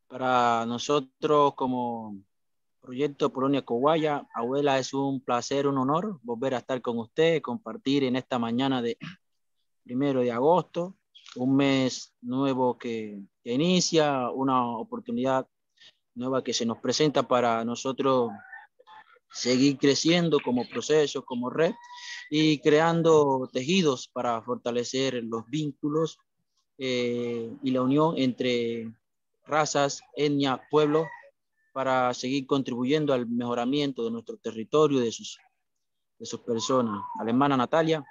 Para nosotros como Proyecto Polonia Coguaya, abuela, es un placer, un honor volver a estar con usted, compartir en esta mañana de 1 de agosto, un mes nuevo que inicia, una oportunidad nueva que se nos presenta para nosotros seguir creciendo como proceso, como red y creando tejidos para fortalecer los vínculos y la unión entre razas, etnias, pueblos, para seguir contribuyendo al mejoramiento de nuestro territorio, de sus personas. A la hermana Natalia,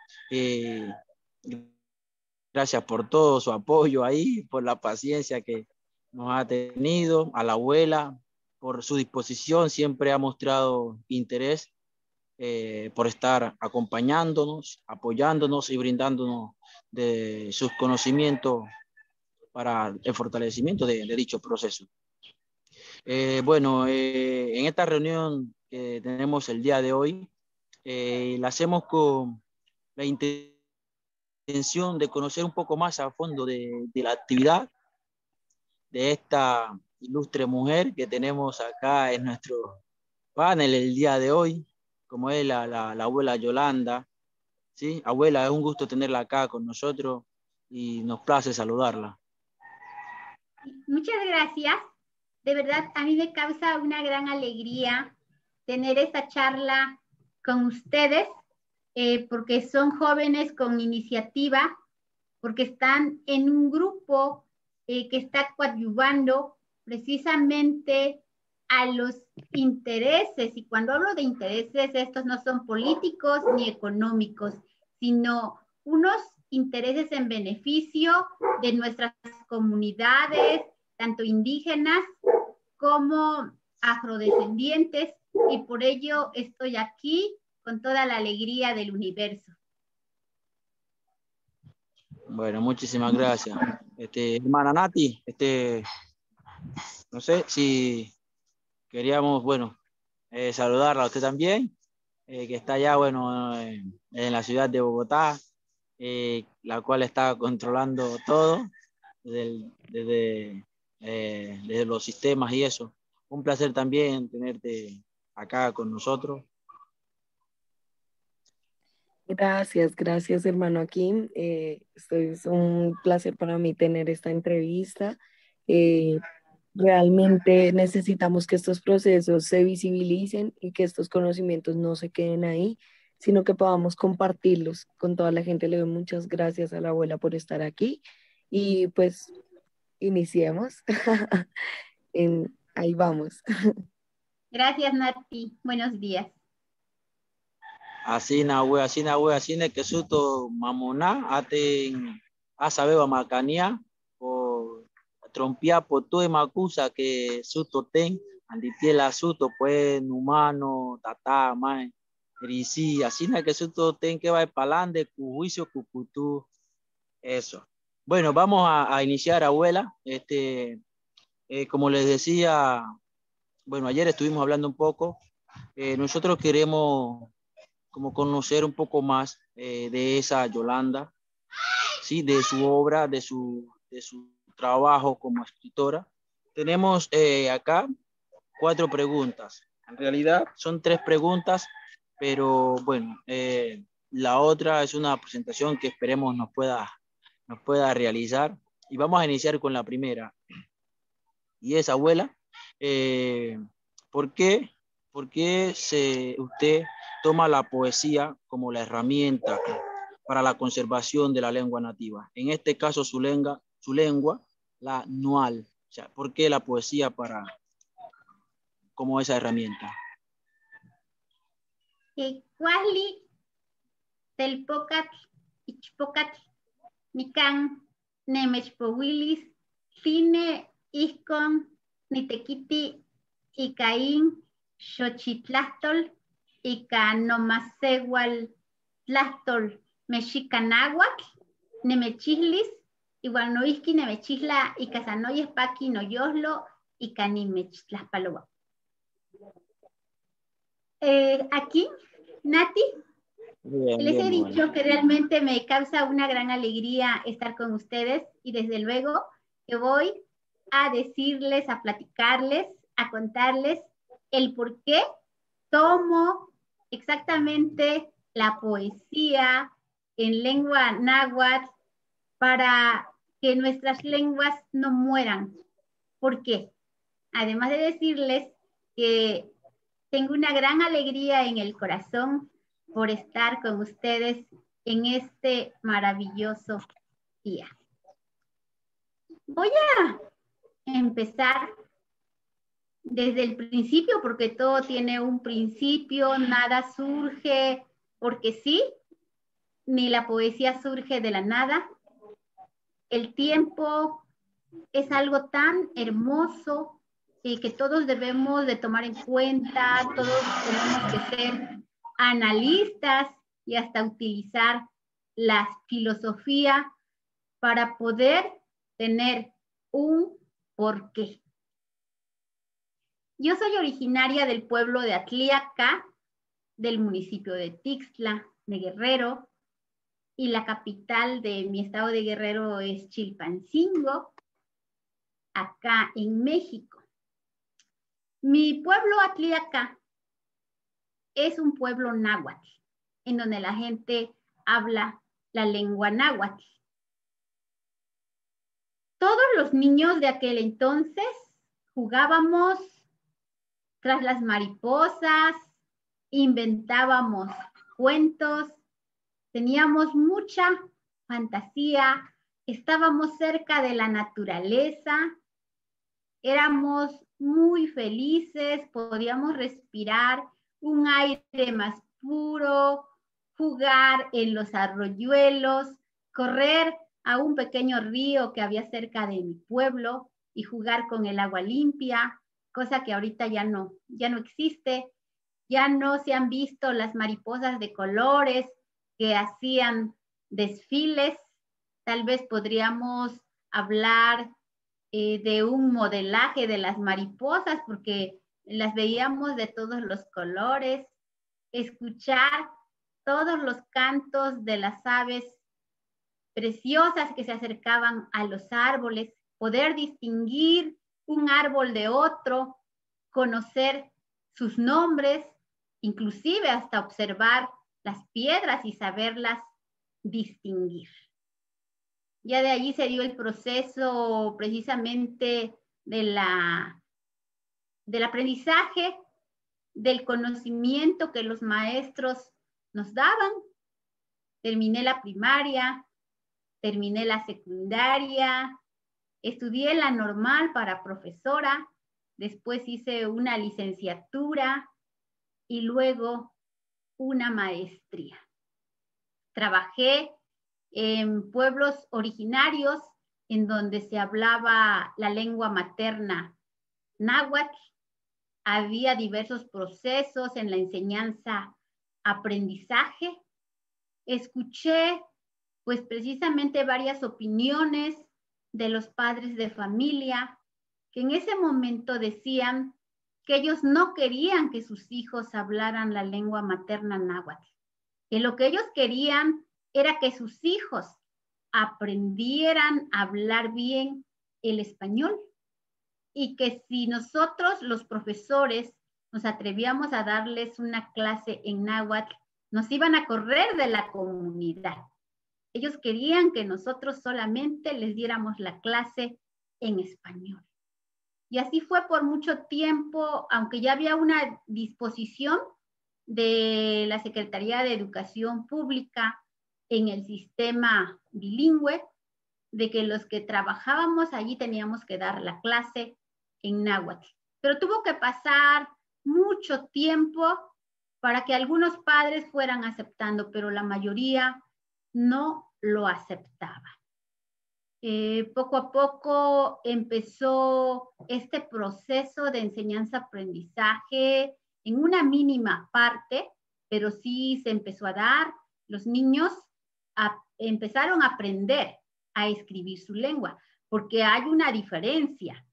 gracias por todo su apoyo ahí, por la paciencia que nos ha tenido, a la abuela, por su disposición, siempre ha mostrado interés por estar acompañándonos, apoyándonos y brindándonos de sus conocimientos para el fortalecimiento de dicho proceso. En esta reunión que tenemos el día de hoy, la hacemos con la intención de conocer un poco más a fondo de la actividad de esta ilustre mujer que tenemos acá en nuestro panel el día de hoy, como es la abuela Yolanda. ¿Sí? Abuela, es un gusto tenerla acá con nosotros y nos place saludarla. Muchas gracias. De verdad, a mí me causa una gran alegría tener esta charla con ustedes, porque son jóvenes con iniciativa, porque están en un grupo que está coadyuvando precisamente a los intereses, y cuando hablo de intereses, estos no son políticos ni económicos, sino unos intereses en beneficio de nuestras comunidades, tanto indígenas como afrodescendientes, y por ello estoy aquí con toda la alegría del universo. Bueno, muchísimas gracias. Hermana Nati, no sé si queríamos, saludarla a usted también, que está allá, en la ciudad de Bogotá, la cual está controlando todo desde los sistemas y eso. Un placer también tenerte acá con nosotros. Gracias, hermano Akin. Es un placer para mí tener esta entrevista. Realmente necesitamos que estos procesos se visibilicen y que estos conocimientos no se queden ahí, sino que podamos compartirlos con toda la gente. Le doy muchas gracias a la abuela por estar aquí y pues iniciemos. Ahí vamos. Gracias, Nati. Buenos días. Así que suto mamona aten asabeba macania o trompia por todo macusa que suto ten anditiela suto pues humano tata mai risi así que suto ten que va palande cu juicio cucutú eso. Bueno, vamos a iniciar, abuela. Como les decía, ayer estuvimos hablando un poco. Nosotros queremos como conocer un poco más de esa Yolanda, ¿sí? De su obra, de su trabajo como escritora. Tenemos acá 4 preguntas. En realidad son 3 preguntas, pero la otra es una presentación que esperemos nos pueda realizar. Y vamos a iniciar con la primera. Y es, abuela, ¿por qué usted toma la poesía como la herramienta para la conservación de la lengua nativa? En este caso, su lengua, la Nual. O sea, ¿por qué la poesía como esa herramienta? Cuali, telpocat, ichpocat, nican, nemechpowilis, cine, iscon, nitequiti, icaín, xochitlastol, ica nomasegual tlastol, mexicanahuac, nemechihlis, igual noisqui, nemechihla, icasanoyes paqui, noyoslo, ica nimechtlaspaloa. Aquí, Nati, les he dicho que realmente me causa una gran alegría estar con ustedes, y desde luego que voy a decirles, a platicarles, a contarles el por qué tomo exactamente la poesía en lengua náhuatl para que nuestras lenguas no mueran. ¿Por qué? Además de decirles que tengo una gran alegría en el corazón por estar con ustedes en este maravilloso día. Voy a empezar desde el principio, porque todo tiene un principio, nada surge porque sí, ni la poesía surge de la nada. El tiempo es algo tan hermoso y que todos debemos de tomar en cuenta, todos tenemos que ser analistas y hasta utilizar la filosofía para poder tener un porqué. Yo soy originaria del pueblo de Atliaca, del municipio de Tixla, de Guerrero, y la capital de mi estado de Guerrero es Chilpancingo, acá en México. Mi pueblo Atliaca es un pueblo náhuatl, en donde la gente habla la lengua náhuatl. Todos los niños de aquel entonces jugábamos tras las mariposas, inventábamos cuentos, teníamos mucha fantasía, estábamos cerca de la naturaleza, éramos muy felices, podíamos respirar un aire más puro, jugar en los arroyuelos, correr a un pequeño río que había cerca de mi pueblo y jugar con el agua limpia, cosa que ahorita ya no existe. Ya no se han visto las mariposas de colores que hacían desfiles. Tal vez podríamos hablar de un modelaje de las mariposas, porque las veíamos de todos los colores, escuchar todos los cantos de las aves preciosas que se acercaban a los árboles, poder distinguir un árbol de otro, conocer sus nombres, inclusive hasta observar las piedras y saberlas distinguir. Ya de allí se dio el proceso precisamente del aprendizaje, del conocimiento que los maestros nos daban. Terminé la primaria, terminé la secundaria, estudié la normal para profesora, después hice una licenciatura y luego una maestría. Trabajé en pueblos originarios en donde se hablaba la lengua materna náhuatl. Había diversos procesos en la enseñanza-aprendizaje. Escuché, pues precisamente varias opiniones de los padres de familia que en ese momento decían que ellos no querían que sus hijos hablaran la lengua materna náhuatl, que lo que ellos querían era que sus hijos aprendieran a hablar bien el español y que si nosotros los profesores nos atrevíamos a darles una clase en náhuatl, nos iban a correr de la comunidad. Ellos querían que nosotros solamente les diéramos la clase en español. Y así fue por mucho tiempo, aunque ya había una disposición de la Secretaría de Educación Pública en el sistema bilingüe, de que los que trabajábamos allí teníamos que dar la clase en náhuatl. Pero tuvo que pasar mucho tiempo para que algunos padres fueran aceptando, pero la mayoría no lo aceptaba. Poco a poco empezó este proceso de enseñanza-aprendizaje en una mínima parte, pero sí se empezó a dar. Los niños empezaron a aprender a escribir su lengua, porque hay una diferencia.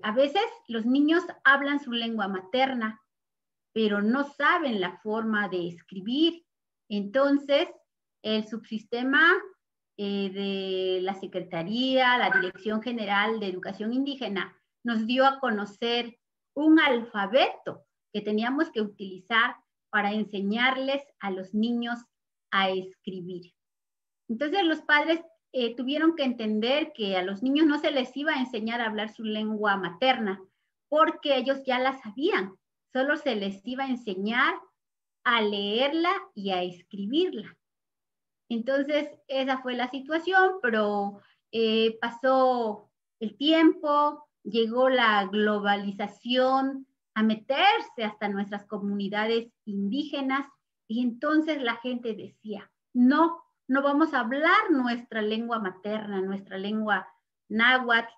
A veces los niños hablan su lengua materna, pero no saben la forma de escribir. Entonces, el subsistema de la Secretaría, la Dirección General de Educación Indígena, nos dio a conocer un alfabeto que teníamos que utilizar para enseñarles a los niños a escribir. Entonces los padres tuvieron que entender que a los niños no se les iba a enseñar a hablar su lengua materna, porque ellos ya la sabían, solo se les iba a enseñar a leerla y a escribirla. Entonces, esa fue la situación, pero pasó el tiempo, llegó la globalización a meterse hasta nuestras comunidades indígenas, y entonces la gente decía, no vamos a hablar nuestra lengua materna, nuestra lengua náhuatl,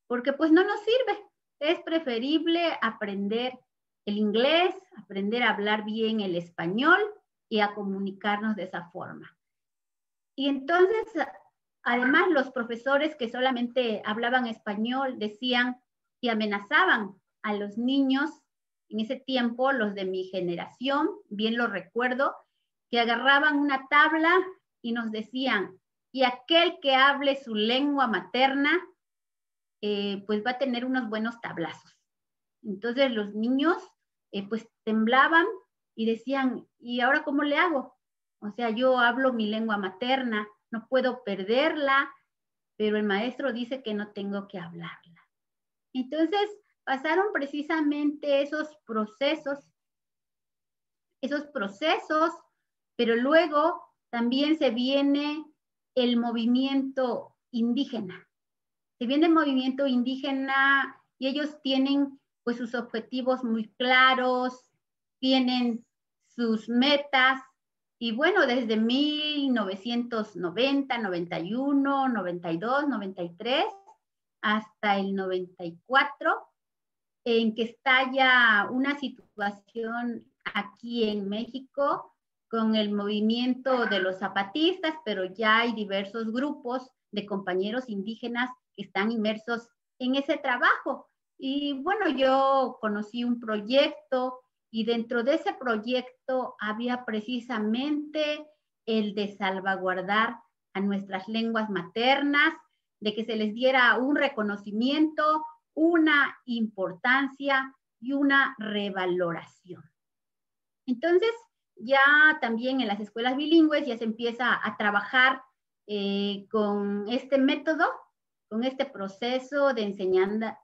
porque pues no nos sirve. Es preferible aprender el inglés, aprender a hablar bien el español y a comunicarnos de esa forma. Y entonces, además, los profesores que solamente hablaban español decían y amenazaban a los niños en ese tiempo, los de mi generación, bien lo recuerdo, que agarraban una tabla y nos decían, y aquel que hable su lengua materna, pues va a tener unos buenos tablazos. Entonces los niños pues temblaban y decían, ¿y ahora cómo le hago? O sea, yo hablo mi lengua materna, no puedo perderla, pero el maestro dice que no tengo que hablarla. Entonces pasaron precisamente esos procesos, pero luego también se viene el movimiento indígena. Se viene el movimiento indígena y ellos tienen pues sus objetivos muy claros, tienen sus metas, y bueno, desde 1990, 91, 92, 93, hasta el 94, en que estalla una situación aquí en México con el movimiento de los zapatistas, pero ya hay diversos grupos de compañeros indígenas que están inmersos en ese trabajo. Y bueno, yo conocí un proyecto y dentro de ese proyecto había precisamente el de salvaguardar a nuestras lenguas maternas, de que se les diera un reconocimiento, una importancia y una revaloración. Entonces, ya también en las escuelas bilingües ya se empieza a trabajar con este método, con este proceso de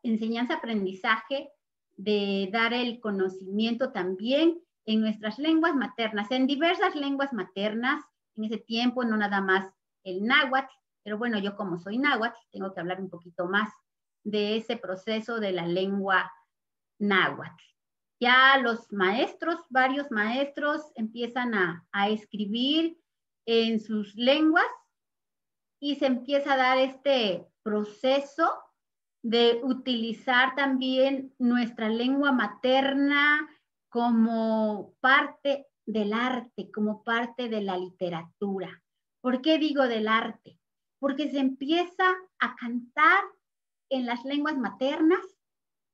enseñanza-aprendizaje, de dar el conocimiento también en nuestras lenguas maternas, en diversas lenguas maternas, en ese tiempo no nada más el náhuatl, pero bueno, yo como soy náhuatl, tengo que hablar un poquito más de ese proceso de la lengua náhuatl. Ya los maestros, varios maestros empiezan a escribir en sus lenguas y se empieza a dar este proceso de utilizar también nuestra lengua materna como parte del arte, como parte de la literatura. ¿Por qué digo del arte? Porque se empieza a cantar en las lenguas maternas,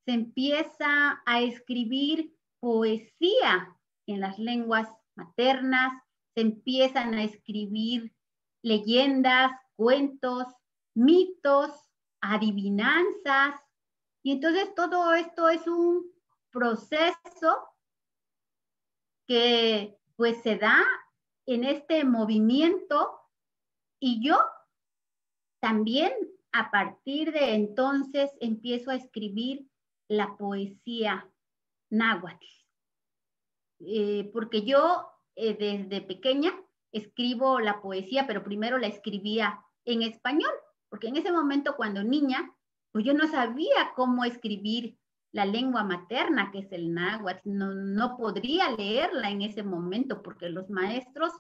se empieza a escribir poesía en las lenguas maternas, se empiezan a escribir leyendas, cuentos, mitos, adivinanzas, y entonces todo esto es un proceso que pues se da en este movimiento, y yo también a partir de entonces empiezo a escribir la poesía náhuatl, porque yo desde pequeña escribo la poesía, pero primero la escribía en español, porque en ese momento cuando niña, pues yo no sabía cómo escribir la lengua materna, que es el náhuatl, no podría leerla en ese momento, porque los maestros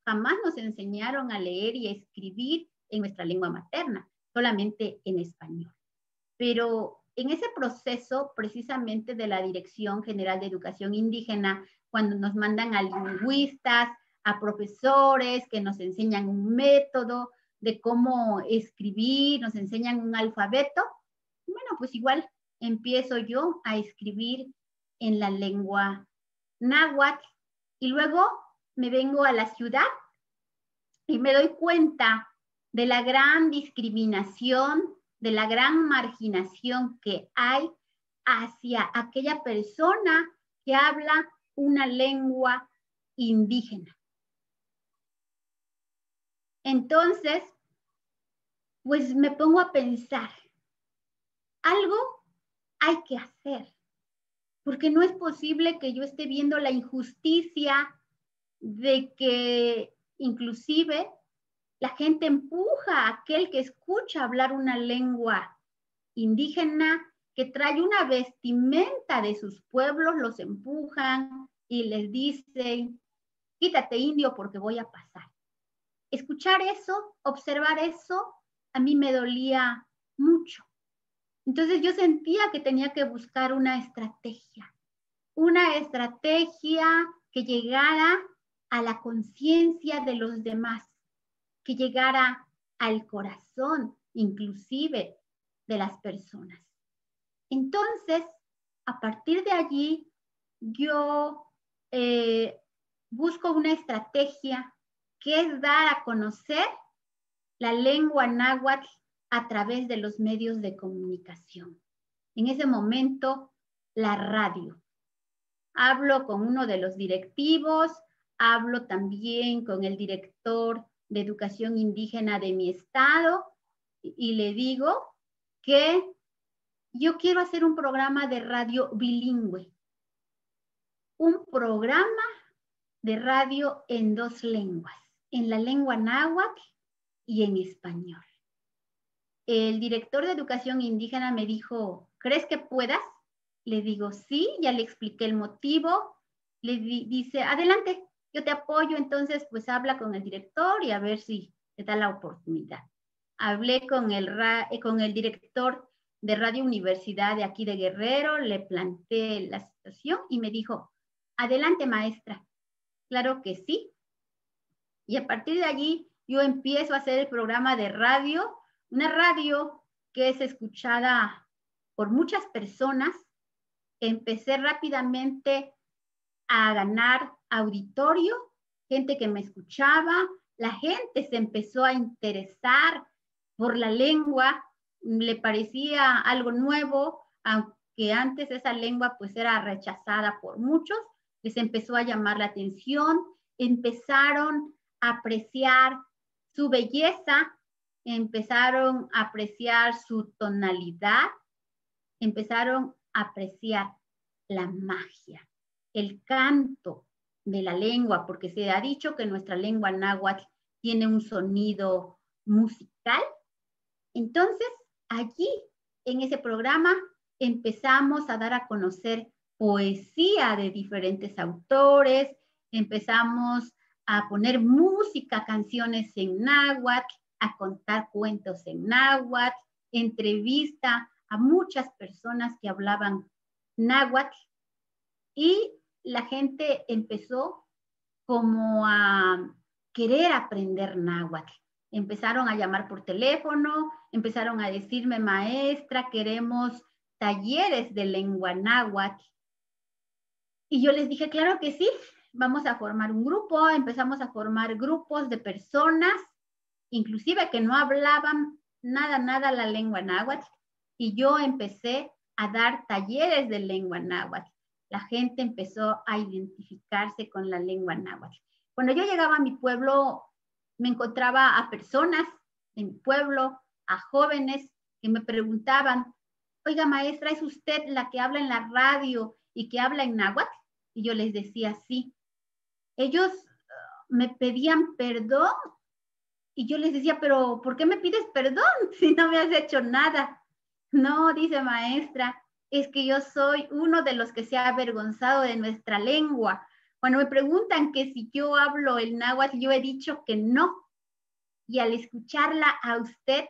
jamás nos enseñaron a leer y a escribir en nuestra lengua materna, solamente en español. Pero en ese proceso precisamente de la Dirección General de Educación Indígena, cuando nos mandan a lingüistas, a profesores que nos enseñan un método de cómo escribir, nos enseñan un alfabeto, bueno, pues igual empiezo yo a escribir en la lengua náhuatl, y luego me vengo a la ciudad y me doy cuenta de la gran discriminación, de la gran marginación que hay hacia aquella persona que habla una lengua indígena. Entonces, pues me pongo a pensar, algo hay que hacer, porque no es posible que yo esté viendo la injusticia de que inclusive la gente empuja a aquel que escucha hablar una lengua indígena, que trae una vestimenta de sus pueblos, los empujan y les dicen, quítate indio porque voy a pasar. Escuchar eso, observar eso, a mí me dolía mucho. Entonces yo sentía que tenía que buscar una estrategia que llegara a la conciencia de los demás, que llegara al corazón, inclusive, de las personas. Entonces, a partir de allí, yo busco una estrategia que es dar a conocer la lengua náhuatl a través de los medios de comunicación. En ese momento, la radio. Hablo con uno de los directivos, hablo también con el director de educación indígena de mi estado y le digo que yo quiero hacer un programa de radio bilingüe, un programa de radio en 2 lenguas, en la lengua náhuatl y en español. El director de educación indígena me dijo, ¿crees que puedas? Le digo, sí, ya le expliqué el motivo. Le dice, adelante, yo te apoyo. Entonces, pues habla con el director y a ver si te da la oportunidad. Hablé con el director de Radio Universidad de aquí de Guerrero, le planteé la situación y me dijo, adelante, maestra. Claro que sí. Y a partir de allí, yo empiezo a hacer el programa de radio, una radio que es escuchada por muchas personas. Empecé rápidamente a ganar auditorio, gente que me escuchaba, la gente se empezó a interesar por la lengua, le parecía algo nuevo, aunque antes esa lengua pues era rechazada por muchos, les empezó a llamar la atención, empezaron a apreciar su belleza, empezaron a apreciar su tonalidad, empezaron a apreciar la magia, el canto de la lengua, porque se ha dicho que nuestra lengua náhuatl tiene un sonido musical. Entonces, allí, en ese programa, empezamos a dar a conocer poesía de diferentes autores, empezamos a poner música, canciones en náhuatl, a contar cuentos en náhuatl, entrevista a muchas personas que hablaban náhuatl y la gente empezó como a querer aprender náhuatl. Empezaron a llamar por teléfono, empezaron a decirme, maestra, queremos talleres de lengua náhuatl. Y yo les dije, claro que sí, vamos a formar un grupo. Empezamos a formar grupos de personas, inclusive que no hablaban nada la lengua náhuatl. Y yo empecé a dar talleres de lengua náhuatl. La gente empezó a identificarse con la lengua náhuatl. Cuando yo llegaba a mi pueblo, me encontraba a personas en mi pueblo, a jóvenes que me preguntaban, oiga maestra, ¿es usted la que habla en la radio y que habla en náhuatl? Y yo les decía, sí. Ellos me pedían perdón y yo les decía, pero ¿por qué me pides perdón si no me has hecho nada? No, dice maestra, es que yo soy uno de los que se ha avergonzado de nuestra lengua. Cuando me preguntan que si yo hablo el náhuatl, yo he dicho que no. Y al escucharla a usted,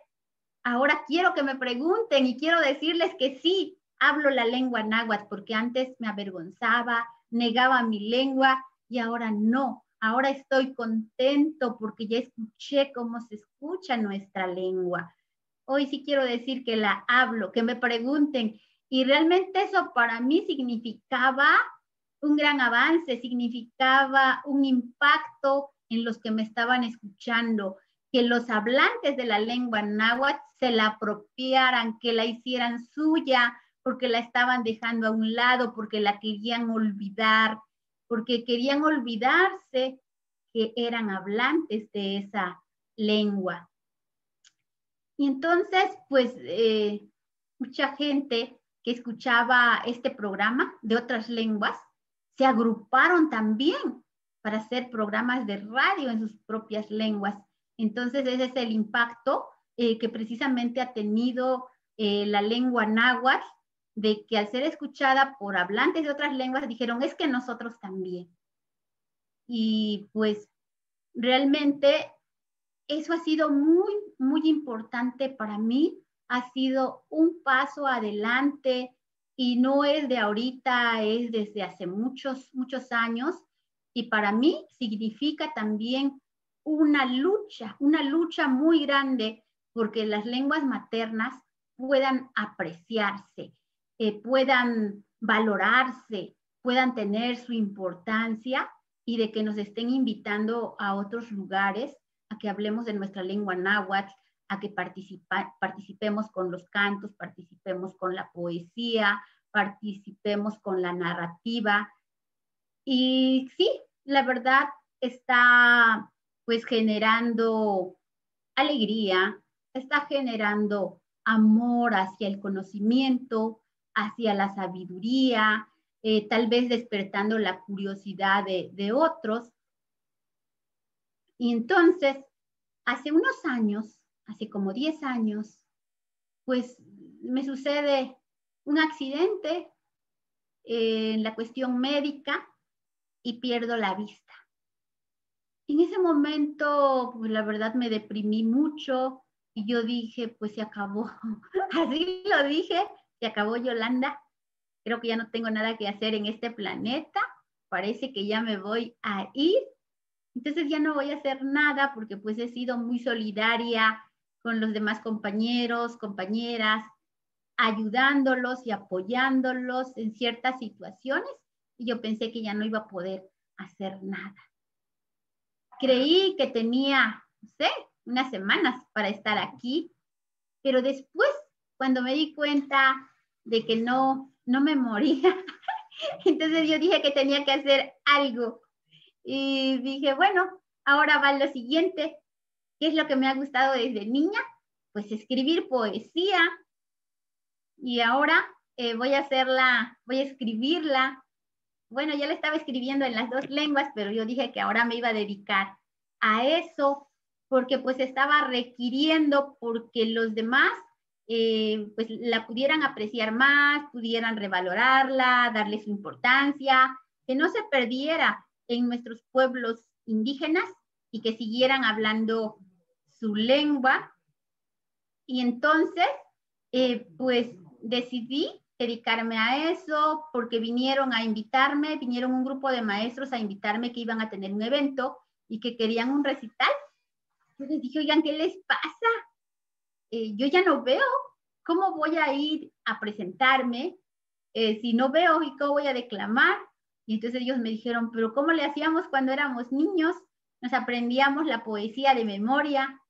ahora quiero que me pregunten y quiero decirles que sí, hablo la lengua náhuatl, porque antes me avergonzaba, negaba mi lengua y ahora no. Ahora estoy contento porque ya escuché cómo se escucha nuestra lengua. Hoy sí quiero decir que la hablo, que me pregunten. Y realmente eso para mí significaba un gran avance, significaba un impacto en los que me estaban escuchando, que los hablantes de la lengua náhuatl se la apropiaran, que la hicieran suya, porque la estaban dejando a un lado, porque la querían olvidar, porque querían olvidarse que eran hablantes de esa lengua. Y entonces, pues, mucha gente que escuchaba este programa de otras lenguas se agruparon también para hacer programas de radio en sus propias lenguas. Entonces, ese es el impacto que precisamente ha tenido la lengua náhuatl, de que al ser escuchada por hablantes de otras lenguas dijeron, es que nosotros también. Y pues realmente eso ha sido muy, muy importante para mí, ha sido un paso adelante y no es de ahorita, es desde hace muchos, muchos años, y para mí significa también una lucha muy grande porque las lenguas maternas puedan apreciarse, puedan valorarse, puedan tener su importancia y de que nos estén invitando a otros lugares a que hablemos de nuestra lengua náhuatl, a que participemos con los cantos, participemos con la poesía, participemos con la narrativa. Y sí, la verdad está pues generando alegría, está generando amor hacia el conocimiento, hacia la sabiduría, tal vez despertando la curiosidad de otros. Y entonces, hace unos años, hace como 10 años, pues me sucede un accidente en la cuestión médica y pierdo la vista. En ese momento, pues la verdad me deprimí mucho y yo dije, pues se acabó. Así lo dije, se acabó Yolanda. Creo que ya no tengo nada que hacer en este planeta. Parece que ya me voy a ir. Entonces ya no voy a hacer nada porque pues he sido muy solidaria con los demás compañeros, compañeras, ayudándolos y apoyándolos en ciertas situaciones y yo pensé que ya no iba a poder hacer nada. Creí que tenía, no sé, unas semanas para estar aquí, pero después, cuando me di cuenta de que no me moría, entonces yo dije que tenía que hacer algo. Y dije, bueno, ahora va lo siguiente. ¿Qué es lo que me ha gustado desde niña? Pues escribir poesía. Y ahora voy a escribirla. Bueno, ya la estaba escribiendo en las dos lenguas, pero yo dije que ahora me iba a dedicar a eso, porque pues estaba requiriendo porque los demás pues la pudieran apreciar más, pudieran revalorarla, darle su importancia, que no se perdiera en nuestros pueblos indígenas y que siguieran hablando su lengua. Y entonces, pues decidí dedicarme a eso porque vinieron un grupo de maestros a invitarme que iban a tener un evento y que querían un recital. Yo les dije, oigan, ¿qué les pasa? Yo ya no veo. ¿Cómo voy a ir a presentarme si no veo y cómo voy a declamar? Y entonces ellos me dijeron, pero ¿cómo le hacíamos cuando éramos niños? Nos aprendíamos la poesía de memoria.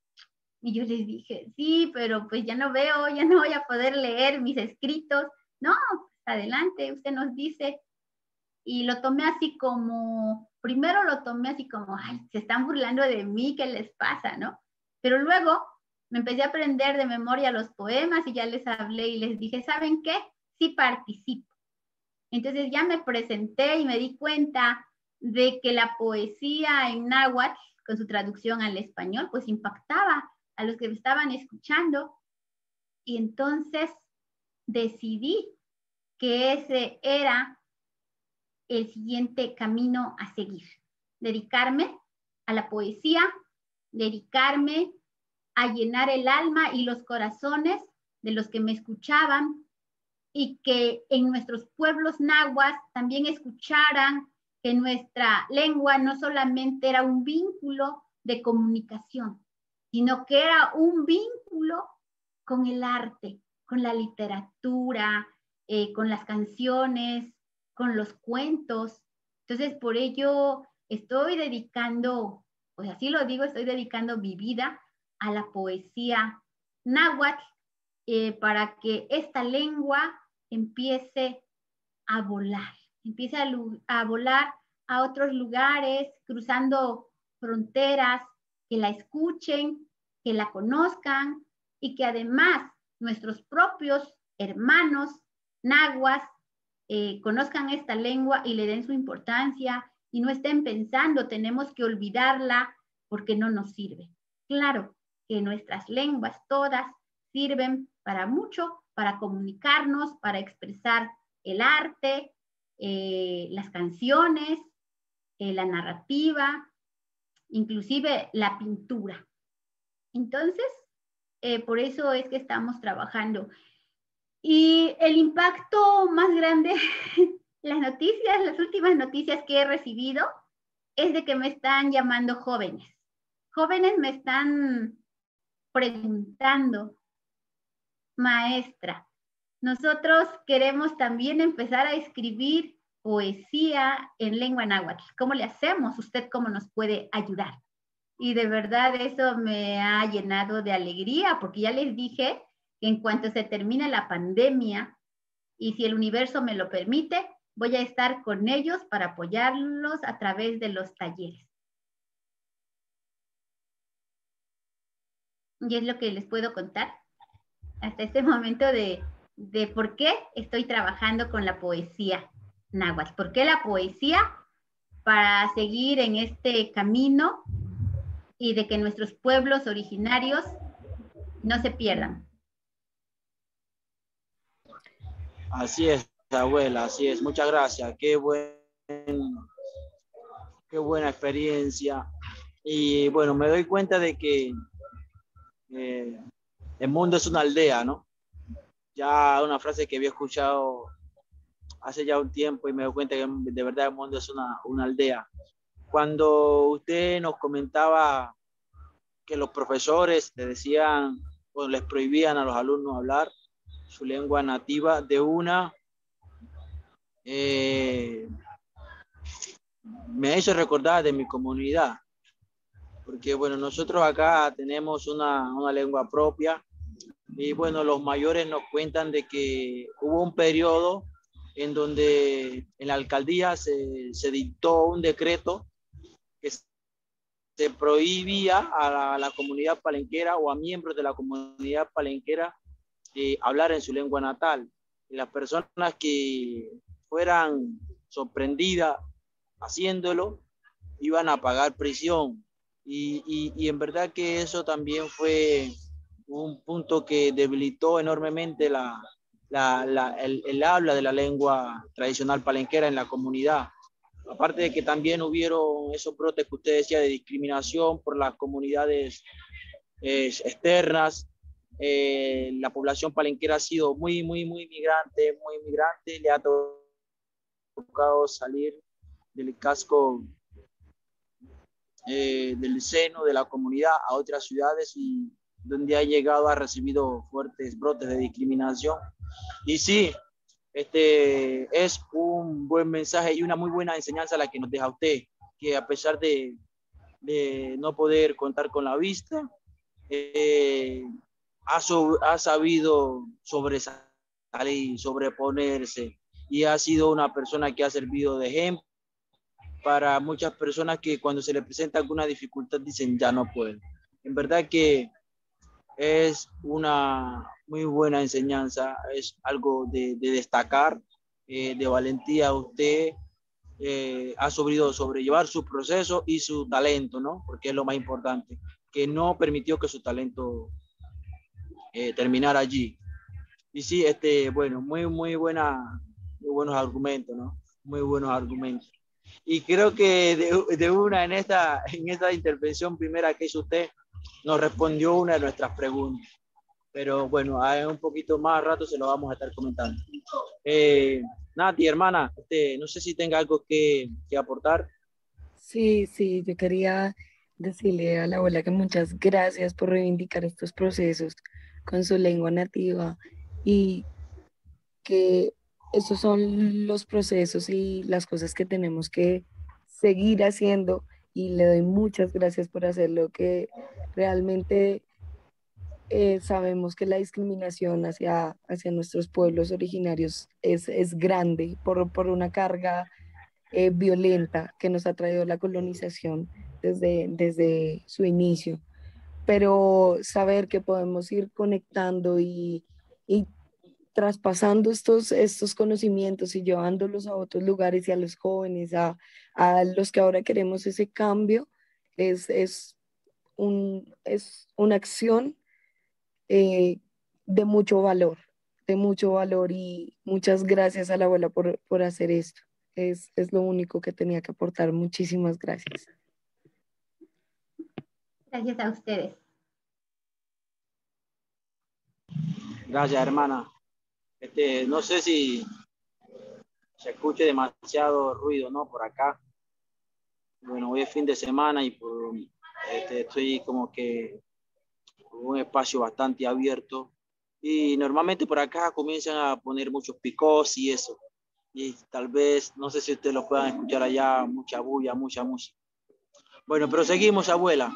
Y yo les dije, sí, pero pues ya no veo, ya no voy a poder leer mis escritos. No, adelante, usted nos dice. Y lo tomé así como, primero lo tomé así como, ay, se están burlando de mí, ¿qué les pasa, no? Pero luego me empecé a aprender de memoria los poemas y ya les hablé y les dije, ¿saben qué? Sí participo. Entonces ya me presenté y me di cuenta de que la poesía en náhuatl, con su traducción al español, pues impactaba a los que me estaban escuchando. Y entonces decidí que ese era el siguiente camino a seguir. Dedicarme a la poesía, dedicarme a llenar el alma y los corazones de los que me escuchaban y que en nuestros pueblos nahuas también escucharan que nuestra lengua no solamente era un vínculo de comunicación, sino que era un vínculo con el arte, con la literatura, con las canciones, con los cuentos. Entonces, por ello estoy dedicando, pues así lo digo, estoy dedicando mi vida a la poesía náhuatl para que esta lengua empiece a volar, empiece a volar a otros lugares, cruzando fronteras, que la escuchen, que la conozcan y que además nuestros propios hermanos nahuas conozcan esta lengua y le den su importancia y no estén pensando tenemos que olvidarla porque no nos sirve. Claro que nuestras lenguas todas sirven para mucho, para comunicarnos, para expresar el arte, las canciones, la narrativa, inclusive la pintura. Entonces, por eso es que estamos trabajando. Y el impacto más grande, las últimas noticias que he recibido, es de que me están llamando jóvenes. Jóvenes me están preguntando, maestra, nosotros queremos también empezar a escribir poesía en lengua náhuatl. ¿Cómo le hacemos? ¿Usted cómo nos puede ayudar? Y de verdad eso me ha llenado de alegría, porque ya les dije que en cuanto se termine la pandemia y si el universo me lo permite, voy a estar con ellos para apoyarlos a través de los talleres. Y es lo que les puedo contar hasta este momento de por qué estoy trabajando con la poesía náhuatl. ¿Por qué la poesía? Para seguir en este camino y de que nuestros pueblos originarios no se pierdan. Así es, abuela, así es. Muchas gracias. Qué buena experiencia. Y bueno, me doy cuenta de que el mundo es una aldea, ¿no? Ya una frase que había escuchado hace ya un tiempo y me doy cuenta que de verdad el mundo es una aldea. Cuando usted nos comentaba que los profesores le decían o les prohibían a los alumnos hablar su lengua nativa de una, me hizo recordar de mi comunidad, porque bueno, nosotros acá tenemos una lengua propia y bueno, los mayores nos cuentan de que hubo un periodo en donde en la alcaldía se dictó un decreto que se prohibía a la comunidad palenquera o a miembros de la comunidad palenquera hablar en su lengua natal. Y las personas que fueran sorprendidas haciéndolo iban a pagar prisión. Y en verdad que eso también fue un punto que debilitó enormemente el habla de la lengua tradicional palenquera en la comunidad. Aparte de que también hubieron esos brotes que usted decía de discriminación por las comunidades externas. La población palenquera ha sido muy migrante, le ha tocado salir del casco del seno de la comunidad a otras ciudades y donde ha llegado, ha recibido fuertes brotes de discriminación. Y sí, es un buen mensaje y una muy buena enseñanza la que nos deja usted, que a pesar de no poder contar con la vista, ha sabido sobresalir, sobreponerse y ha sido una persona que ha servido de ejemplo para muchas personas que cuando se les presenta alguna dificultad dicen ya no puedo. En verdad que es una muy buena enseñanza, es algo de destacar, de valentía. Usted ha sabido sobrellevar su proceso y su talento, ¿no? Porque es lo más importante, que no permitió que su talento terminara allí. Y sí, bueno, muy buenos argumentos, ¿no? Muy buenos argumentos. Y creo que de una en esta intervención primera que hizo usted, nos respondió una de nuestras preguntas. Pero bueno, un poquito más rato se lo vamos a estar comentando. Nati, hermana, no sé si tenga algo que aportar. Sí, yo quería decirle a la abuela que muchas gracias por reivindicar estos procesos con su lengua nativa y que esos son los procesos y las cosas que tenemos que seguir haciendo y le doy muchas gracias por hacerlo, que realmente sabemos que la discriminación hacia nuestros pueblos originarios es grande por una carga violenta que nos ha traído la colonización desde su inicio. Pero saber que podemos ir conectando y traspasando estos conocimientos y llevándolos a otros lugares y a los jóvenes, a los que ahora queremos ese cambio, es una acción eh, de mucho valor y muchas gracias a la abuela por hacer esto. Es lo único que tenía que aportar. Muchísimas gracias. Gracias a ustedes. Gracias, hermana. No sé si se escuche demasiado ruido, ¿no? Por acá. Bueno, hoy es fin de semana y estoy como que en un espacio bastante abierto. Y normalmente por acá comienzan a poner muchos picos y eso. Y tal vez, no sé si ustedes lo puedan escuchar allá, mucha bulla, mucha música. Bueno, pero seguimos, abuela.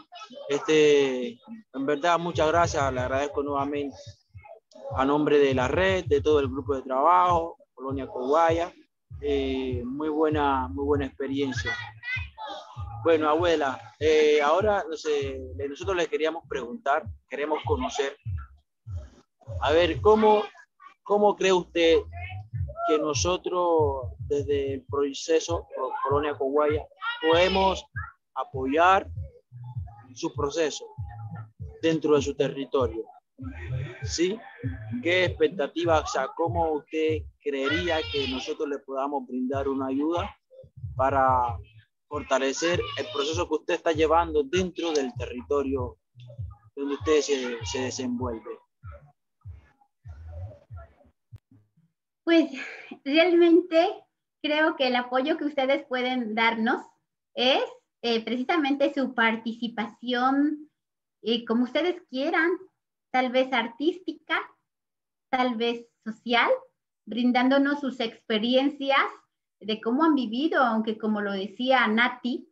En verdad, muchas gracias. Le agradezco nuevamente a nombre de la red, de todo el grupo de trabajo, Colonia Coguaya. Muy buena experiencia. Bueno, abuela, ahora nosotros le queríamos preguntar, queremos conocer, a ver, ¿cómo cree usted que nosotros desde el proceso Colonia Coguaya podemos apoyar su proceso dentro de su territorio? ¿Sí? ¿Qué expectativas, o sea, cómo usted creería que nosotros le podamos brindar una ayuda para fortalecer el proceso que usted está llevando dentro del territorio donde usted se desenvuelve? Pues realmente creo que el apoyo que ustedes pueden darnos es precisamente su participación, como ustedes quieran, tal vez artística, tal vez social, brindándonos sus experiencias de cómo han vivido, aunque como lo decía Nati,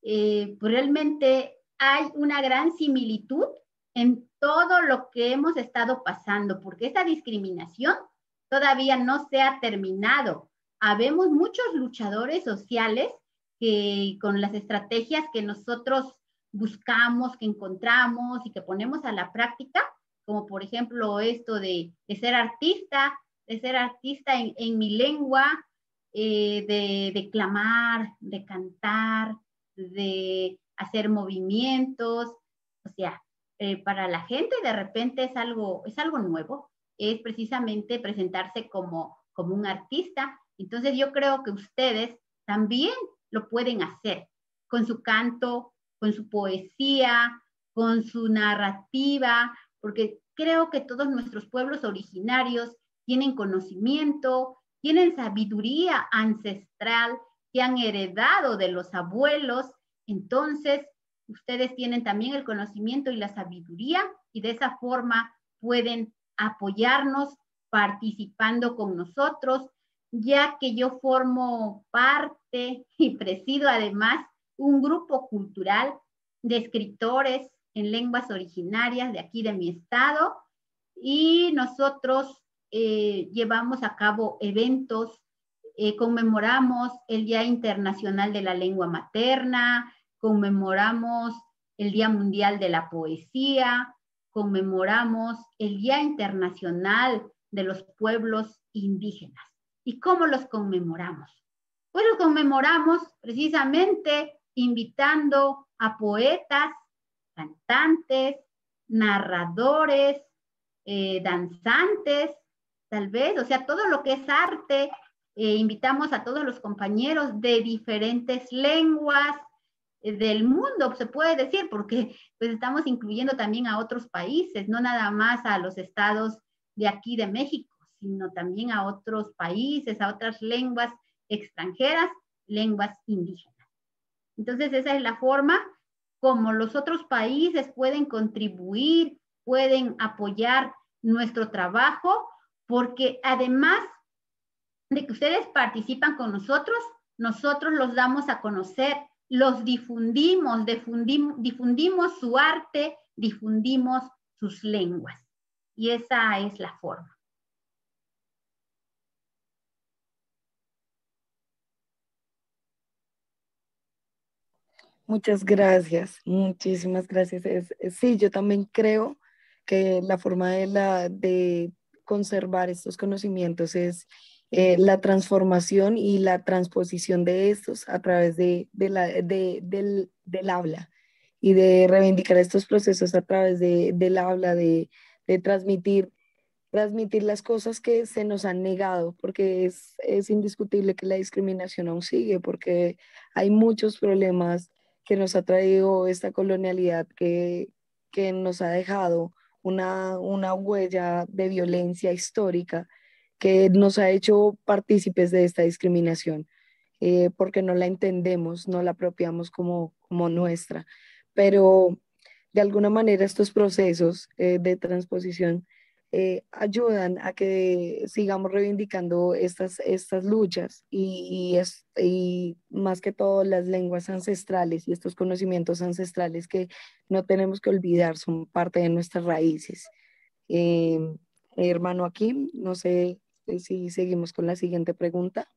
pues realmente hay una gran similitud en todo lo que hemos estado pasando, porque esta discriminación todavía no se ha terminado. Habemos muchos luchadores sociales que con las estrategias que nosotros buscamos, que encontramos y que ponemos a la práctica, como por ejemplo esto de ser artista en mi lengua, de declamar, de cantar, de hacer movimientos, o sea, para la gente de repente es algo nuevo, es precisamente presentarse como un artista. Entonces yo creo que ustedes también lo pueden hacer con su canto, con su poesía, con su narrativa, porque creo que todos nuestros pueblos originarios tienen conocimiento, tienen sabiduría ancestral que han heredado de los abuelos. Entonces, ustedes tienen también el conocimiento y la sabiduría y de esa forma pueden apoyarnos participando con nosotros, ya que yo formo parte y presido además un grupo cultural de escritores en lenguas originarias de aquí de mi estado, y nosotros llevamos a cabo eventos, conmemoramos el Día Internacional de la Lengua Materna, conmemoramos el Día Mundial de la Poesía, conmemoramos el Día Internacional de los Pueblos Indígenas. ¿Y cómo los conmemoramos? Pues los conmemoramos precisamente invitando a poetas, cantantes, narradores, danzantes, tal vez, o sea, todo lo que es arte. Invitamos a todos los compañeros de diferentes lenguas del mundo, se puede decir, porque pues estamos incluyendo también a otros países, no nada más a los estados de aquí de México, sino también a otros países, a otras lenguas extranjeras, lenguas indígenas. Entonces esa es la forma como los otros países pueden contribuir, pueden apoyar nuestro trabajo, porque además de que ustedes participan con nosotros, nosotros los damos a conocer los difundimos, difundimos su arte, difundimos sus lenguas. Y esa es la forma. Muchas gracias, muchísimas gracias. Sí, yo también creo que la forma de conservar estos conocimientos es la transformación y la transposición de estos a través del habla y de reivindicar estos procesos a través del habla, de transmitir las cosas que se nos han negado, porque es indiscutible que la discriminación aún sigue, porque hay muchos problemas que nos ha traído esta colonialidad que nos ha dejado una huella de violencia histórica que nos ha hecho partícipes de esta discriminación, porque no la entendemos, no la apropiamos como nuestra. Pero de alguna manera estos procesos de transposición ayudan a que sigamos reivindicando estas luchas y más que todo las lenguas ancestrales y estos conocimientos ancestrales que no tenemos que olvidar, son parte de nuestras raíces. Eh, Hermano Akim, no sé si seguimos con la siguiente pregunta.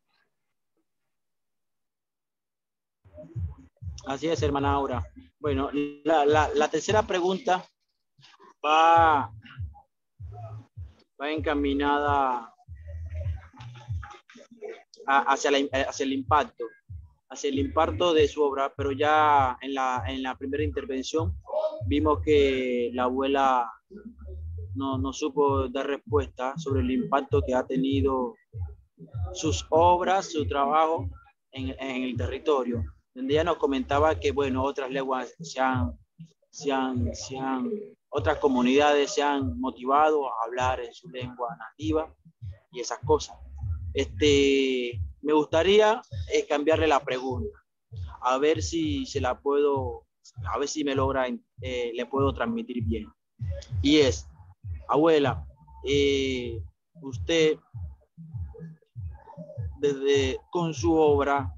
Así es, hermana Aura. Bueno, la tercera pregunta va encaminada hacia el impacto de su obra, pero ya en la primera intervención vimos que la abuela no supo dar respuesta sobre el impacto que ha tenido sus obras, su trabajo en el territorio, donde ella nos comentaba que, bueno, otras lenguas otras comunidades se han motivado a hablar en su lengua nativa y esas cosas. Me gustaría cambiarle la pregunta, a ver si a ver si me logra, le puedo transmitir bien. Y es, abuela, usted con su obra,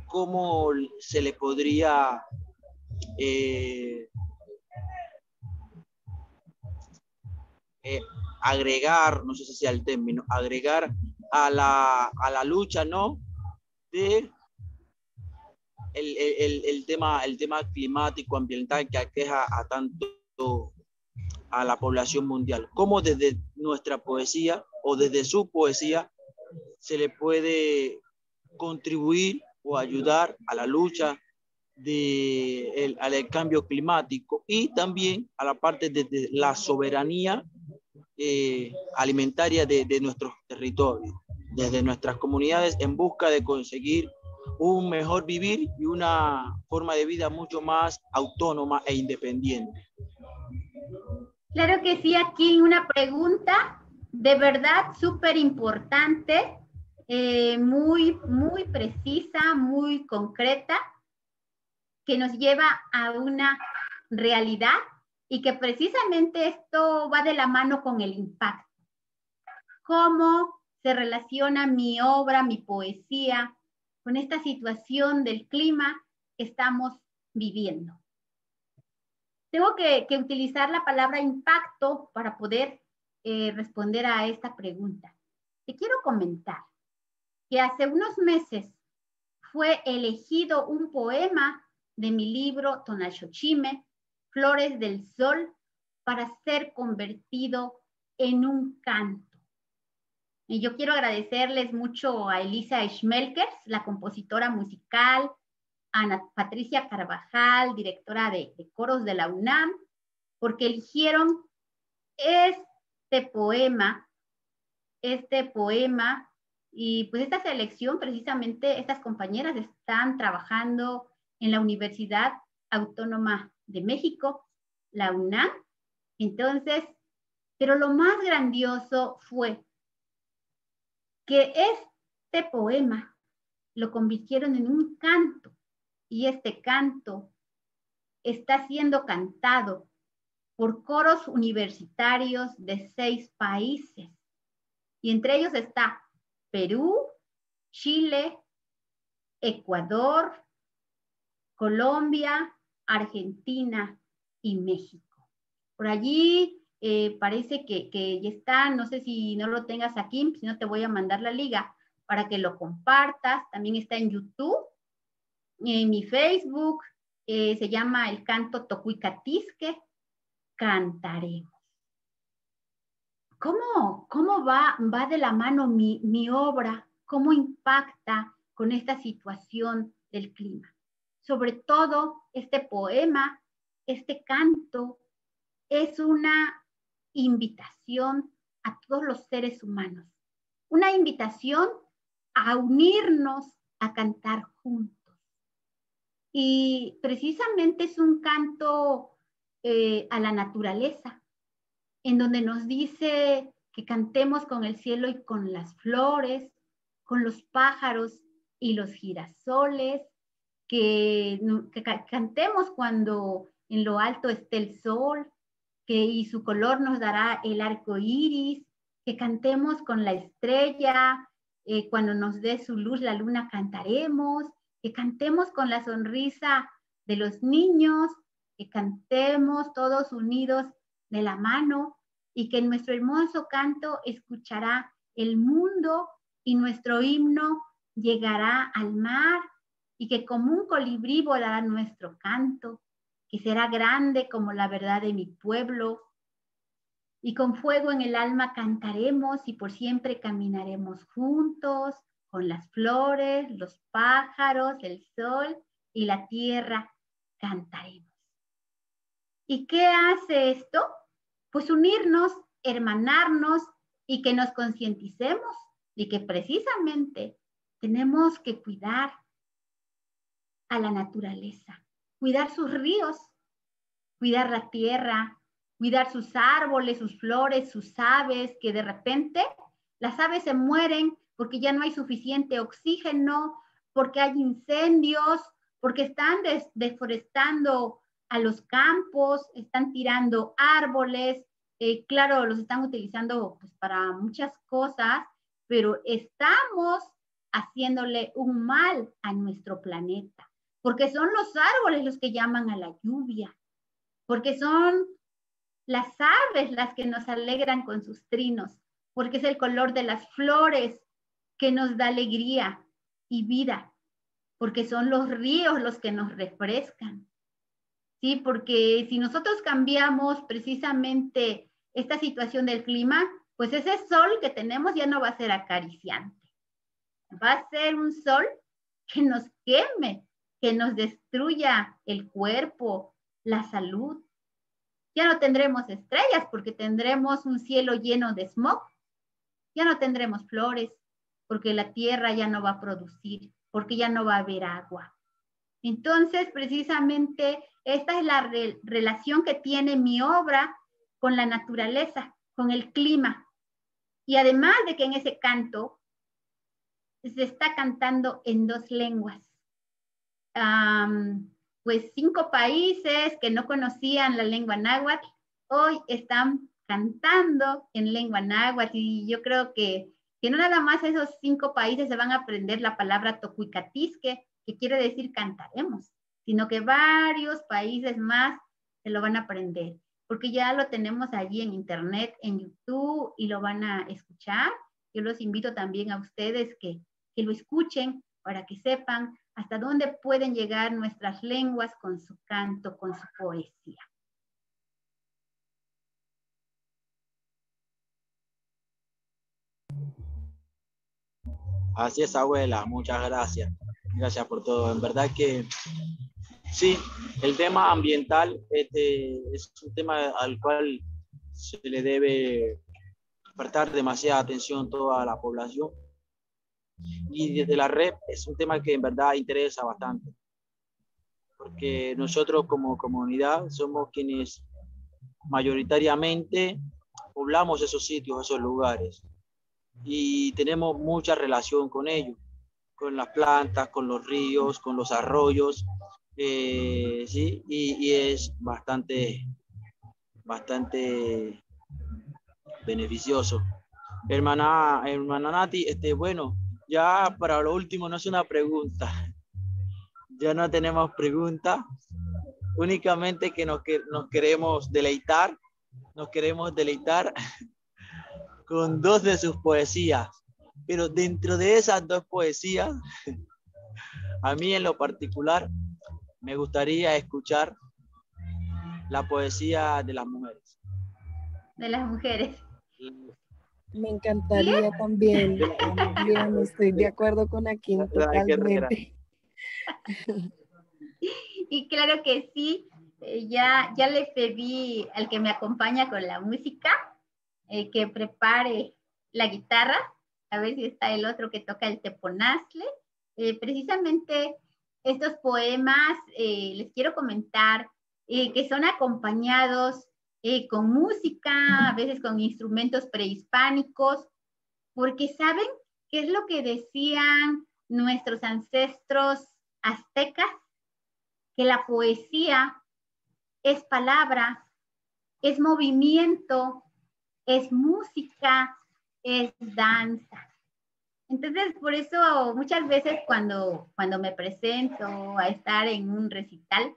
¿cómo se le podría agregar, no sé si sea el término, agregar a la lucha, ¿no? De el tema climático, ambiental que aqueja a tanto a la población mundial? ¿Cómo desde nuestra poesía o desde su poesía se le puede contribuir o ayudar a la lucha al cambio climático y también a la parte de la soberanía alimentaria de nuestros territorios, desde nuestras comunidades, en busca de conseguir un mejor vivir y una forma de vida mucho más autónoma e independiente? Claro que sí, aquí una pregunta de verdad súper importante, muy precisa, muy concreta, que nos lleva a una realidad y que precisamente esto va de la mano con el impacto. ¿Cómo se relaciona mi obra, mi poesía, con esta situación del clima que estamos viviendo? Tengo que utilizar la palabra impacto para poder responder a esta pregunta. Te quiero comentar que hace unos meses fue elegido un poema de mi libro Tonalxochimeh, Flores del Sol, para ser convertido en un canto. Y yo quiero agradecerles mucho a Elisa Schmelkers, la compositora musical, a Ana Patricia Carvajal, directora de coros de la UNAM, porque eligieron este poema, y pues esta selección, precisamente estas compañeras están trabajando en la Universidad Autónoma de México, la UNAM. Entonces, pero lo más grandioso fue que este poema lo convirtieron en un canto, y este canto está siendo cantado por coros universitarios de 6 países. Y entre ellos está Perú, Chile, Ecuador, Colombia, Argentina y México. Por allí parece que ya está, no sé si no lo tengas aquí, si no te voy a mandar la liga para que lo compartas. También está en YouTube, en mi Facebook, se llama el canto Tocuicatisque, Cantaremos. ¿Cómo va de la mano mi obra? ¿Cómo impacta con esta situación del clima? Sobre todo, este poema, este canto, es una invitación a todos los seres humanos. Una invitación a unirnos, a cantar juntos. Y precisamente es un canto a la naturaleza, en donde nos dice que cantemos con el cielo y con las flores, con los pájaros y los girasoles, que cantemos cuando en lo alto esté el sol, y su color nos dará el arco iris, que cantemos con la estrella, cuando nos dé su luz la luna cantaremos, que cantemos con la sonrisa de los niños, que cantemos todos unidos de la mano y que nuestro hermoso canto escuchará el mundo y nuestro himno llegará al mar y que como un colibrí volará nuestro canto, que será grande como la verdad de mi pueblo y con fuego en el alma cantaremos y por siempre caminaremos juntos con las flores, los pájaros, el sol y la tierra cantaremos. ¿Y qué hace esto? Pues unirnos, hermanarnos y que nos concienticemos de que precisamente tenemos que cuidar a la naturaleza, cuidar sus ríos, cuidar la tierra, cuidar sus árboles, sus flores, sus aves, que de repente las aves se mueren porque ya no hay suficiente oxígeno, porque hay incendios, porque están deforestando a los campos, están tirando árboles, claro, los están utilizando pues, para muchas cosas, pero estamos haciéndole un mal a nuestro planeta, porque son los árboles los que llaman a la lluvia, porque son las aves las que nos alegran con sus trinos, porque es el color de las flores que nos da alegría y vida, porque son los ríos los que nos refrescan. Sí, porque si nosotros cambiamos precisamente esta situación del clima, pues ese sol que tenemos ya no va a ser acariciante. Va a ser un sol que nos queme, que nos destruya el cuerpo, la salud. Ya no tendremos estrellas porque tendremos un cielo lleno de smog. Ya no tendremos flores porque la tierra ya no va a producir, porque ya no va a haber agua. Entonces, precisamente, esta es la relación que tiene mi obra con la naturaleza, con el clima. Y además de que en ese canto se está cantando en 2 lenguas. Pues 5 países que no conocían la lengua náhuatl, hoy están cantando en lengua náhuatl y yo creo que no nada más esos 5 países se van a aprender la palabra tocuicatisque, que quiere decir cantaremos, sino que varios países más se lo van a aprender, porque ya lo tenemos allí en internet, en YouTube, y lo van a escuchar. Yo los invito también a ustedes que lo escuchen para que sepan hasta dónde pueden llegar nuestras lenguas con su canto, con su poesía. Así es, abuela, muchas gracias. Gracias por todo. En verdad que sí, el tema ambiental es un tema al cual se le debe prestar demasiada atención a toda la población. Y desde la red es un tema que en verdad interesa bastante, porque nosotros como comunidad somos quienes mayoritariamente poblamos esos sitios, esos lugares, y tenemos mucha relación con ellos, con las plantas, con los ríos, con los arroyos, ¿sí? Y es bastante beneficioso. Hermana Nati, bueno, ya para lo último no es una pregunta. Ya no tenemos preguntas. Únicamente que nos queremos deleitar con 2 de sus poesías. Pero dentro de esas 2 poesías, a mí en lo particular, me gustaría escuchar la poesía de las mujeres. De las mujeres. Me encantaría también, estoy de acuerdo con Akin totalmente. Y claro que sí, ya le pedí al que me acompaña con la música que prepare la guitarra, a ver si está el otro que toca el teponazle. Precisamente estos poemas les quiero comentar que son acompañados con música, a veces con instrumentos prehispánicos, porque ¿saben qué es lo que decían nuestros ancestros aztecas? Que la poesía es palabra, es movimiento, es música, es danza. Entonces, por eso muchas veces cuando me presento a estar en un recital,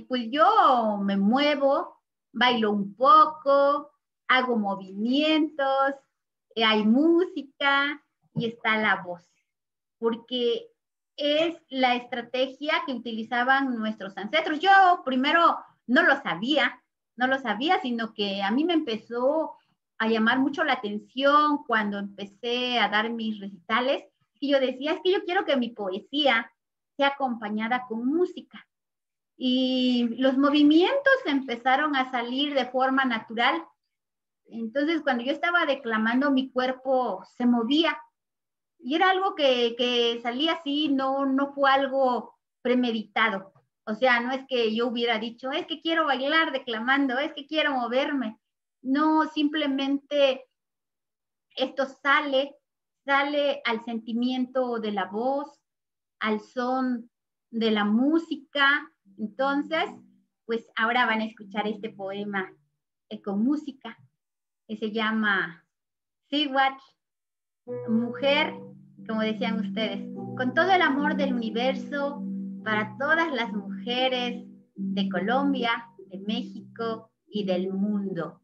pues yo me muevo, bailo un poco, hago movimientos, hay música y está la voz, porque es la estrategia que utilizaban nuestros ancestros. Yo primero no lo sabía, sino que a mí me empezó a llamar mucho la atención cuando empecé a dar mis recitales, y yo decía, es que yo quiero que mi poesía sea acompañada con música. Y los movimientos empezaron a salir de forma natural. Entonces, cuando yo estaba declamando, mi cuerpo se movía. Y era algo que salía así, no fue algo premeditado. O sea, no es que yo hubiera dicho, es que quiero bailar declamando, es que quiero moverme. No, simplemente esto sale al sentimiento de la voz, al son de la música. Entonces, pues ahora van a escuchar este poema con música que se llama Siwat, mujer, como decían ustedes, con todo el amor del universo para todas las mujeres de Colombia, de México y del mundo.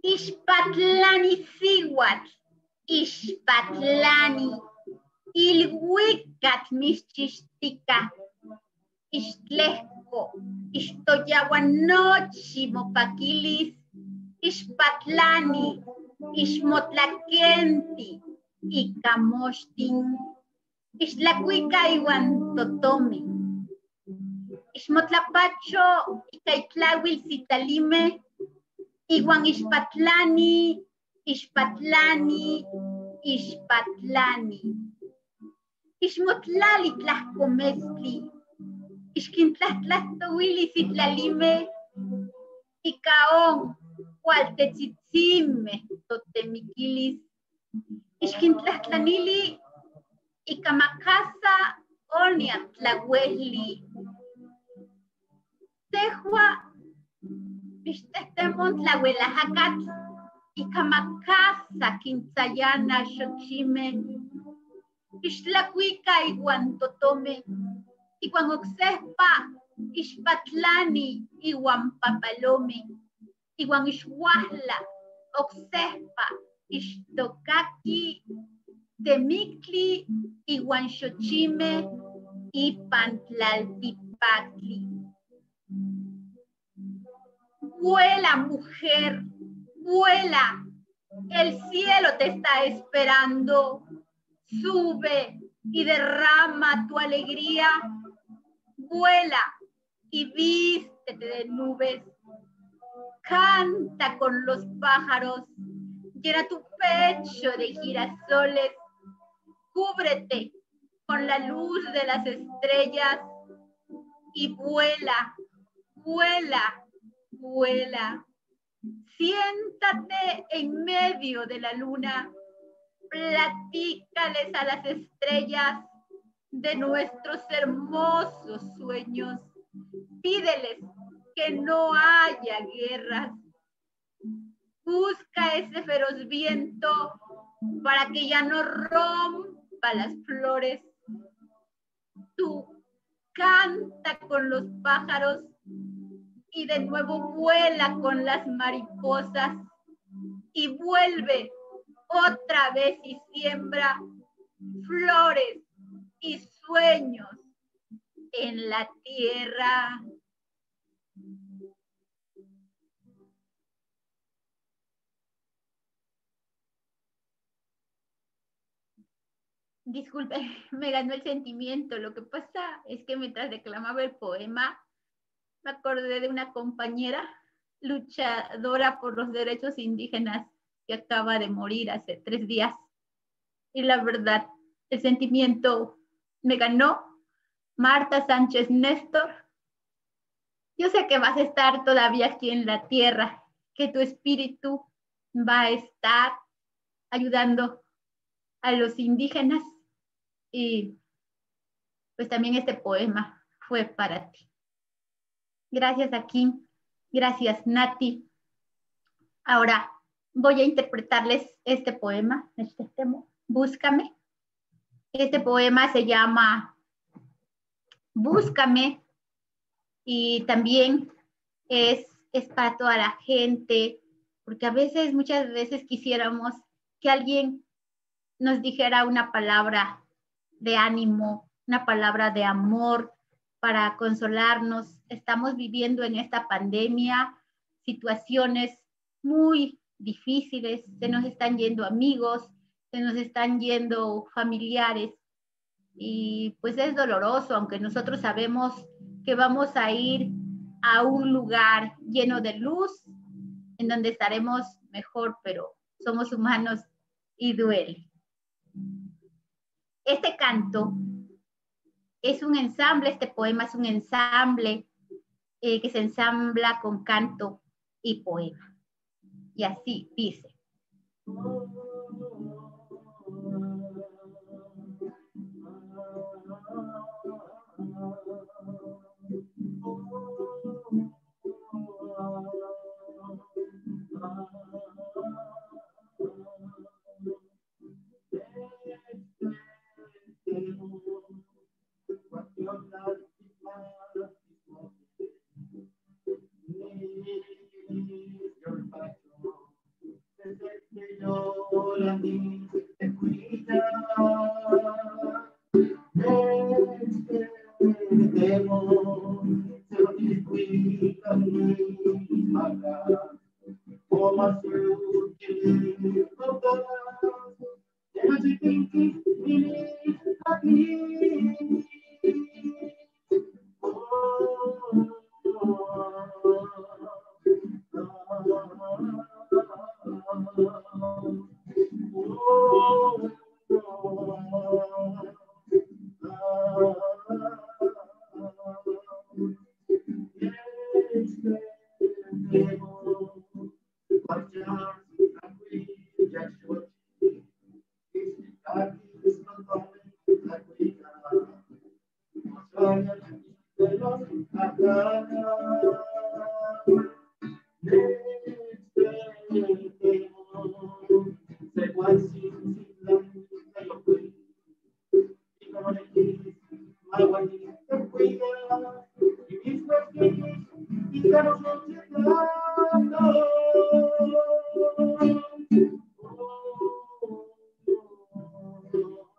Ixpatlani Siwat, Ixpatlani, Ilhuicat Mischistica, Ixtlejco, Ixtoyahuanochi Mopaquilis, Ixpatlani, Ixmotlaquenti, Icamochtin, Ixtlacuica Iwan Totome, Ixmotlapacho, Icaitlawil Citalime, Iwan Ixpatlani, Ixpatlani, Ixpatlani, Ixmotlali Tlajcomestli, Ixquintlahtlahtowili Citlalime, Icaón, Cualtetzitzime, Totemiquilis, Ixquintlahtlanili, Icamacasa, Onia Tlahueli, Tehua, Ixtehtemon Tlahuelajacat, Icamacasa, Quintzayana, Xochime, Ixtlacuica, Iguan Totome, Iguan Oxespa, Ixpatlani, Iguan Papalome, Iguan Ixhuahla, Oxespa, Ixtocaqui, Temictli, Iguan Xochime, y Pantlaltipactli. Vuela, mujer, vuela, el cielo te está esperando. Sube y derrama tu alegría. Vuela y vístete de nubes. Canta con los pájaros. Llena tu pecho de girasoles. Cúbrete con la luz de las estrellas y vuela, vuela, vuela. Siéntate en medio de la luna. Platícales a las estrellas de nuestros hermosos sueños. Pídeles que no haya guerras. Busca ese feroz viento para que ya no rompa las flores. Tú canta con los pájaros y de nuevo vuela con las mariposas y vuelve otra vez y siembra flores y sueños en la tierra. Disculpe, me ganó el sentimiento. Lo que pasa es que mientras declamaba el poema, me acordé de una compañera luchadora por los derechos indígenas que acaba de morir hace 3 días. Y la verdad, el sentimiento me ganó. Marta Sánchez Néstor, yo sé que vas a estar todavía aquí en la tierra, que tu espíritu va a estar ayudando a los indígenas y pues también este poema fue para ti. Gracias, Akin. Gracias, Nati. Ahora voy a interpretarles este poema, Búscame. Este poema se llama Búscame y también es para toda la gente, porque a veces, muchas veces quisiéramos que alguien nos dijera una palabra de ánimo, una palabra de amor para consolarnos. Estamos viviendo en esta pandemia situaciones muy difíciles, se nos están yendo amigos, se nos están yendo familiares y pues es doloroso, aunque nosotros sabemos que vamos a ir a un lugar lleno de luz en donde estaremos mejor, pero somos humanos y duele. Este canto es un ensamble, este poema es un ensamble que se ensambla con canto y poema. Y así dice.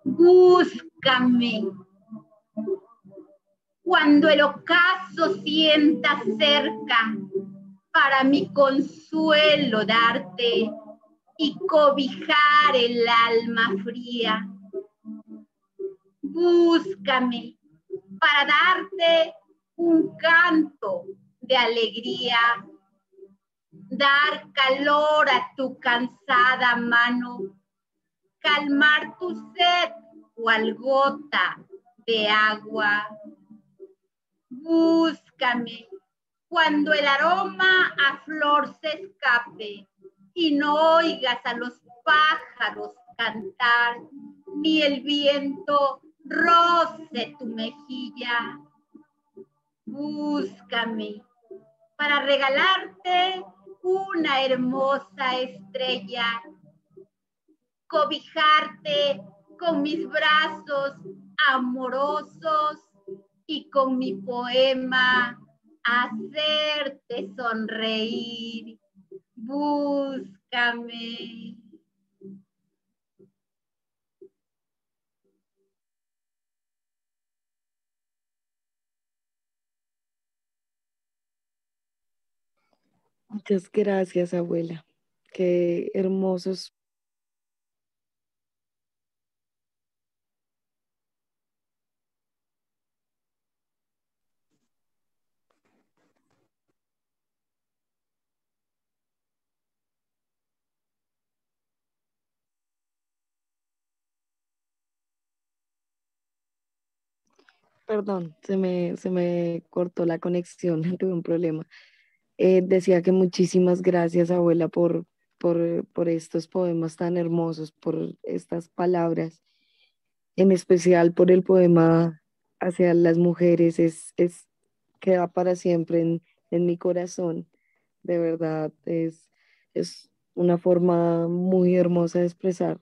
Búscame cuando el ocaso sientas cerca, para mi consuelo darte y cobijar el alma fría. Búscame para darte un canto de alegría, dar calor a tu cansada mano, calmar tu sed cual gota de agua. Búscame cuando el aroma a flor se escape y no oigas a los pájaros cantar, ni el viento roce tu mejilla. Búscame para regalarte una hermosa estrella, cobijarte con mis brazos amorosos y con mi poema hacerte sonreír. Búscame. Muchas gracias, abuela. Qué hermosos. Perdón, se me cortó la conexión, tuve un problema. Decía que muchísimas gracias, abuela, por estos poemas tan hermosos, por estas palabras, en especial por el poema hacia las mujeres, queda para siempre en mi corazón. De verdad, es una forma muy hermosa de expresar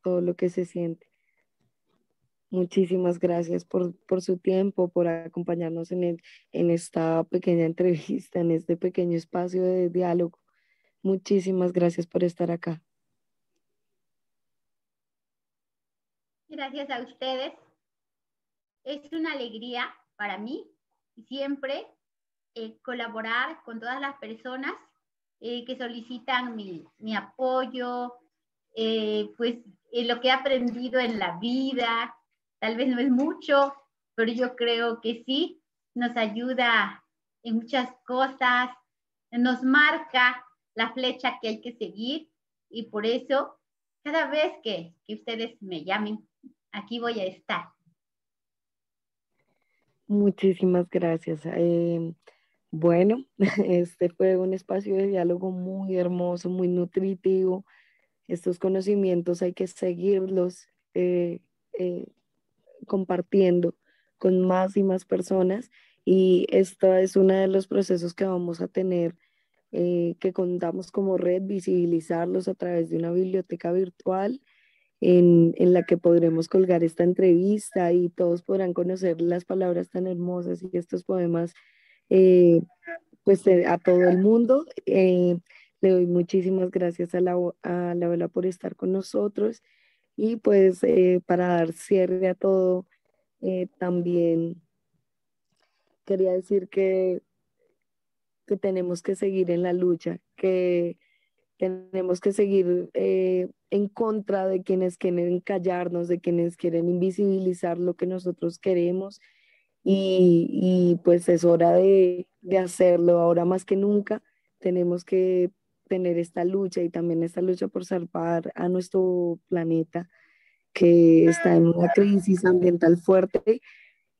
todo lo que se siente. Muchísimas gracias por su tiempo, por acompañarnos en esta pequeña entrevista, en este pequeño espacio de diálogo. Muchísimas gracias por estar acá. Gracias a ustedes. Es una alegría para mí siempre colaborar con todas las personas que solicitan mi apoyo, lo que he aprendido en la vida. Tal vez no es mucho, pero yo creo que sí nos ayuda en muchas cosas, nos marca la flecha que hay que seguir y por eso cada vez que ustedes me llamen, aquí voy a estar. Muchísimas gracias. Bueno, este fue un espacio de diálogo muy hermoso, muy nutritivo. Estos conocimientos hay que seguirlos eh, compartiendo con más y más personas y esto es uno de los procesos que vamos a tener, que contamos como red, visibilizarlos a través de una biblioteca virtual en la que podremos colgar esta entrevista y todos podrán conocer las palabras tan hermosas y estos poemas eh, a todo el mundo. Le doy muchísimas gracias a la abuela por estar con nosotros y pues para dar cierre a todo, también quería decir que tenemos que seguir en la lucha, que tenemos que seguir en contra de quienes quieren callarnos, de quienes quieren invisibilizar lo que nosotros queremos y pues es hora de hacerlo. Ahora más que nunca tenemos que tener esta lucha y también esta lucha por salvar a nuestro planeta que está en una crisis ambiental fuerte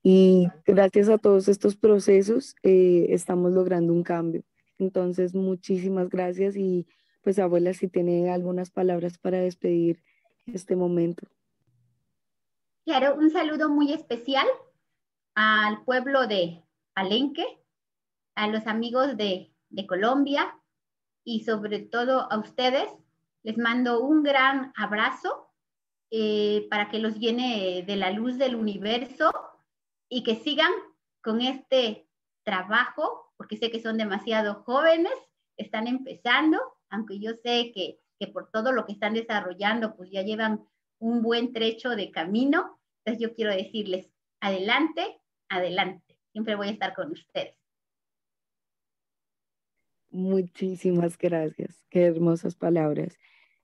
y gracias a todos estos procesos estamos logrando un cambio. Entonces, muchísimas gracias y pues abuela, si tiene algunas palabras para despedir este momento. Claro, un saludo muy especial al pueblo de Palenque, a los amigos de Colombia y sobre todo a ustedes. Les mando un gran abrazo para que los llene de la luz del universo y que sigan con este trabajo, porque sé que son demasiado jóvenes, están empezando, aunque yo sé que por todo lo que están desarrollando, pues ya llevan un buen trecho de camino. Entonces yo quiero decirles, adelante, adelante. Siempre voy a estar con ustedes. Muchísimas gracias. Qué hermosas palabras.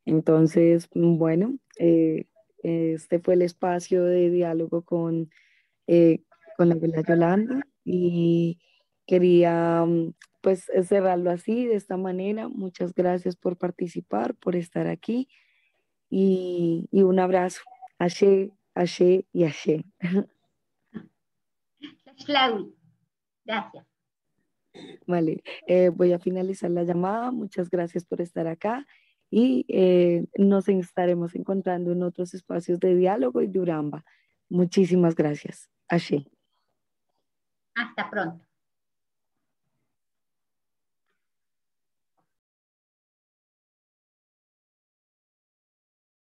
Entonces, bueno, este fue el espacio de diálogo con la abuela Yolanda y quería pues cerrarlo así, de esta manera. Muchas gracias por participar, por estar aquí y un abrazo. Ashe, ashe y ashe. Gracias. Vale, voy a finalizar la llamada. Muchas gracias por estar acá y nos estaremos encontrando en otros espacios de diálogo y de Uramba. Muchísimas gracias. Ashe. Hasta pronto.